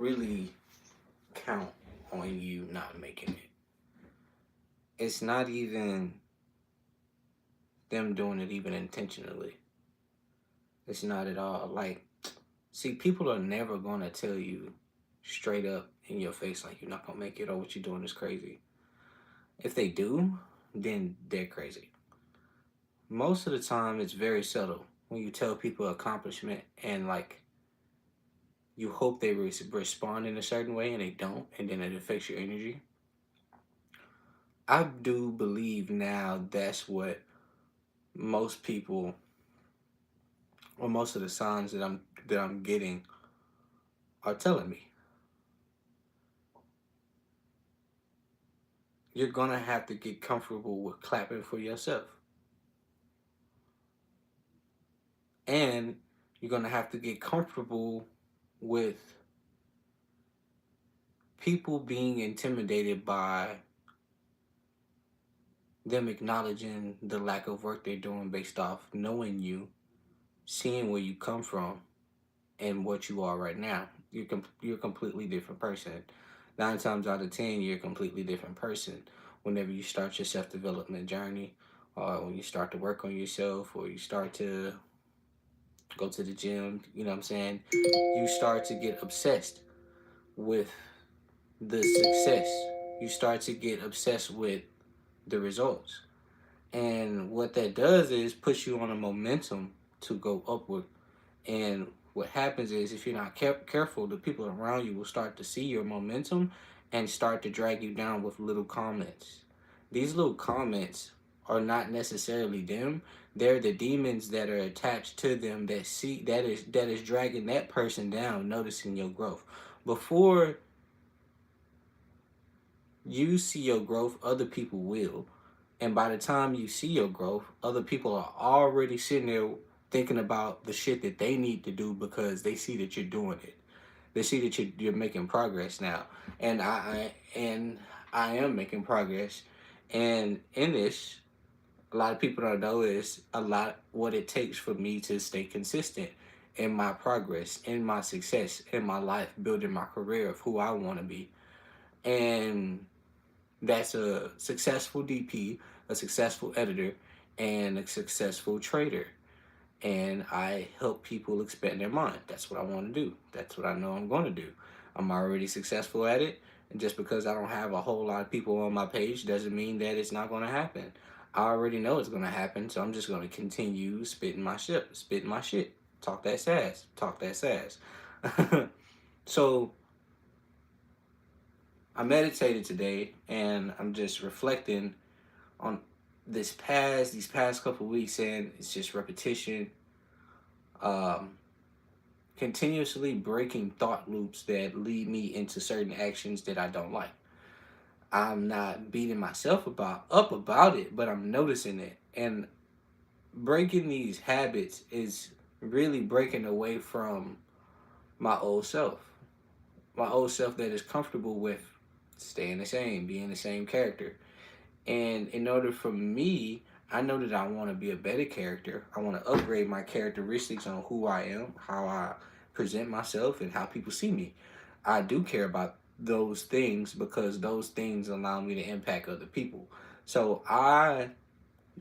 really count on you not making it. It's not even them doing it even intentionally. It's not at all. Like, see, people are never gonna tell you straight up in your face like you're not gonna make it or what you're doing is crazy. If they do, then they're crazy. Most of the time, it's very subtle when you tell people accomplishment and like you hope they respond in a certain way and they don't, and then it affects your energy. I do believe now that's what most people or most of the signs that I'm getting are telling me. You're gonna have to get comfortable with clapping for yourself. And you're gonna have to get comfortable with people being intimidated by them acknowledging the lack of work they're doing based off knowing you, seeing where you come from, and what you are right now. You're a completely different person. 9 times out of 10, you're a completely different person. Whenever you start your self development journey, or when you start to work on yourself, or you start to go to the gym, you know what I'm saying? You start to get obsessed with the success. You start to get obsessed with the results. And what that does is push you on a momentum to go upward. And what happens is, if you're not careful, the people around you will start to see your momentum and start to drag you down with little comments. These little comments are not necessarily them. They're the demons that are attached to them that is dragging that person down, noticing your growth. Before you see your growth, other people will. And by the time you see your growth, other people are already sitting there thinking about the shit that they need to do because they see that you're doing it. They see that you're making progress now. And I am making progress. And in this, a lot of people don't know is a lot what it takes for me to stay consistent in my progress, in my success, in my life, building my career of who I want to be. And that's a successful DP, a successful editor, and a successful trader. And I help people expand their mind. That's what I want to do. That's what I know I'm going to do. I'm already successful at it. And just because I don't have a whole lot of people on my page doesn't mean that it's not going to happen. I already know it's going to happen. So I'm just going to continue spitting my shit. Talk that sass. Talk that sass. So I meditated today and I'm just reflecting on these past couple weeks, and it's just repetition, um, continuously breaking thought loops that lead me into certain actions that I don't like. I'm not beating myself about it, but I'm noticing it. And breaking these habits is really breaking away from my old self. My old self that is comfortable with staying the same, being the same character. And in order for me, I know that I want to be a better character. I want to upgrade my characteristics on who I am, how I present myself, and how people see me. I do care about those things because those things allow me to impact other people. So I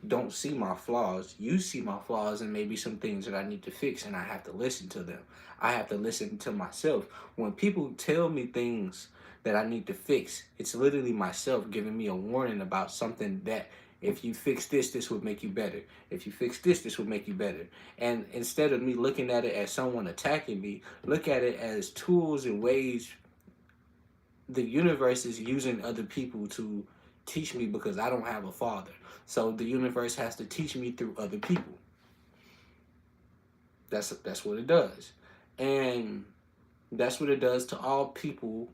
don't see my flaws. You see my flaws and maybe some things that I need to fix, and I have to listen to them. I have to listen to myself. When people tell me things that I need to fix, it's literally myself giving me a warning about something that if you fix this, this would make you better. If you fix this, this would make you better. And instead of me looking at it as someone attacking me, look at it as tools and ways the universe is using other people to teach me because I don't have a father. So the universe has to teach me through other people. That's what it does. And that's what it does to all people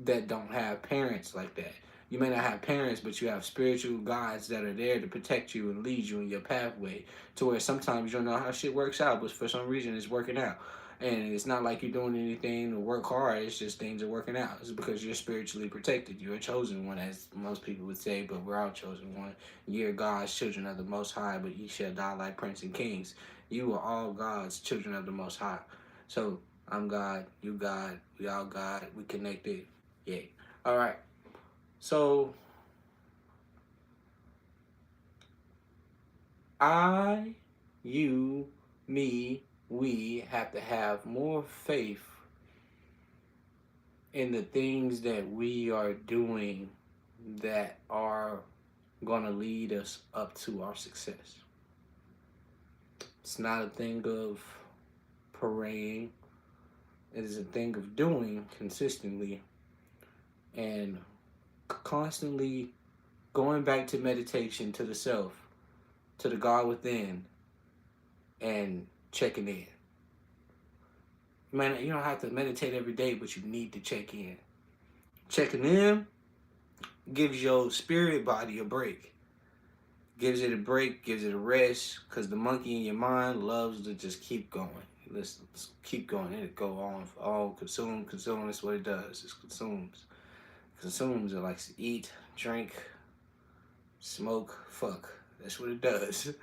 that don't have parents like that. You may not have parents, but you have spiritual guides that are there to protect you and lead you in your pathway to where sometimes you don't know how shit works out, but for some reason it's working out. And it's not like you're doing anything to work hard, it's just things are working out. It's because you're spiritually protected. You're a chosen one, as most people would say, but we're all chosen one. You're God's children of the Most High, but ye shall die like prince and kings. You are all God's children of the Most High. So I'm God, you God, we all God, we connected. Yeah. All right. So I, you, me, we have to have more faith in the things that we are doing that are going to lead us up to our success. It's not a thing of praying, it is a thing of doing consistently and constantly going back to meditation, to the self, to the God within, and checking in. Man, you don't have to meditate every day, but you need to check in. Checking in gives your spirit body a break. Gives it a break, gives it a rest, because the monkey in your mind loves to just keep going. Let's keep going. It'll go on, all consume. That's what it does. It consumes. It likes to eat, drink, smoke, fuck. That's what it does.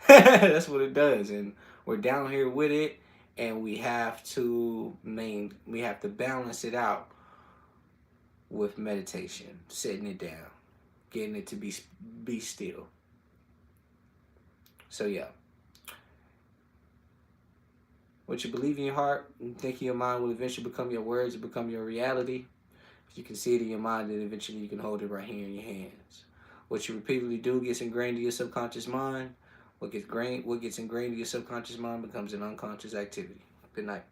That's what it does. And we're down here with it, and we have to balance it out with meditation, sitting it down, getting it to be still. So yeah. What you believe in your heart and think in your mind will eventually become your words and become your reality. If you can see it in your mind, then eventually you can hold it right here in your hands. What you repeatedly do gets ingrained in your subconscious mind. What gets ingrained in your subconscious mind becomes an unconscious activity. Good night.